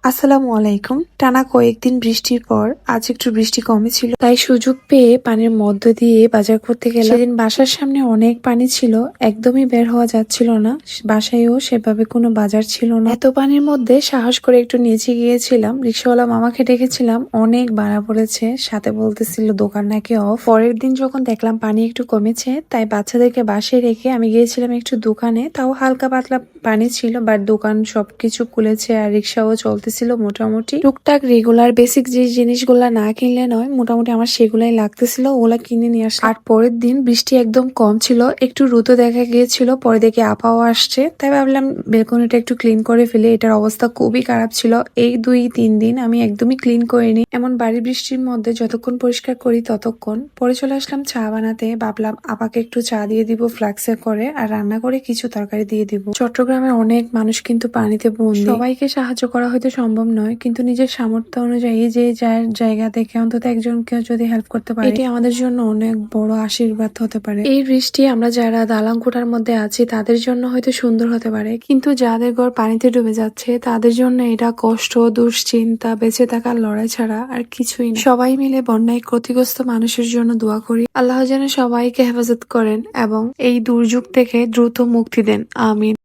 আসসালামু আলাইকুম। টানা কয়েকদিন বৃষ্টির পর আজ একটু বৃষ্টি কমেছিল, তাই সুযোগ পেয়ে পানির মধ্য দিয়ে বাজার করতে গেলাম। সেদিন বাসার সামনে অনেক পানি ছিল, একদমই বের হওয়া যাচ্ছিল না। বাসায়ও সেভাবে কোনো বাজার ছিল না। এত পানির মধ্যে সাহস করে একটু নিচে গিয়েছিলাম। রিক্সাওয়ালা মামাকে ডেকেছিলাম, অনেক ভাড়া পড়েছে, সাথে বলতেছিল দোকান নাকি অফ। পরের দিন যখন দেখলাম পানি একটু কমেছে, তাই বাচ্চাদেরকে বাসায় রেখে আমি গিয়েছিলাম একটু দোকানে। তাও হালকা পাতলা পানি ছিল, বাট দোকান সবকিছু খুলেছে আর রিক্সাও চলতেছিল মোটামুটি। টুকটাক রেগুলার বেসিক যে জিনিসগুলা না কিনলে নয়, মোটামুটি আমার সেগুলাই লাগতেছিল, ওগুলা কিনে নিয়ে আসলাম। আর পরের দিন বৃষ্টি একদম কম ছিল, একটু রোদও দেখা গিয়েছিল। পরে দেখে আপাও আসছে, তাই ভাবলাম বেলকনিটা একটু ক্লিন করে ফেলে। এটার অবস্থা খুবই খারাপ ছিল। এই 2-3 দিন আমি একদমই ক্লিন করিনি। এমন বাড়ি বৃষ্টির মধ্যে যতক্ষণ পরিষ্কার করি ততক্ষণ। পরে চলে আসলাম চা বানাতে। ভাবলাম আপাকে একটু চা দিয়ে দিব ফ্লাক্সে করে, আর রান্না করে কিছু তরকারি দিয়ে দিব। চট্টগ্রামে অনেক মানুষ কিন্তু পানিতে বন্দি। সবাইকে সাহায্য করা হয়তো সম্ভব নয়, কিন্তু নিজের সামর্থ্য অনুযায়ী যে যার জায়গা থেকে অন্তত একজনকে যদি হেল্প করতে পারে, এটি আমাদের জন্য অনেক বড় আশীর্বাদ হতে পারে। এই বৃষ্টি আমরা যারা দালান কোঠার মধ্যে আছি তাদের জন্য হয়তো সুন্দর হতে পারে, কিন্তু যাদের ঘর পানিতে ডুবে যাচ্ছে তাদের জন্য এটা কষ্ট, দুশ্চিন্তা, বেঁচে থাকার লড়াই ছাড়া আর কিছুই না। সবাই মিলে বন্যায় ক্ষতিগ্রস্ত মানুষের জন্য দোয়া করি, আল্লাহ যেন সবাইকে হেফাজত করেন এবং এই দুর্যোগ থেকে দ্রুত মুক্তি দেন। আমিন।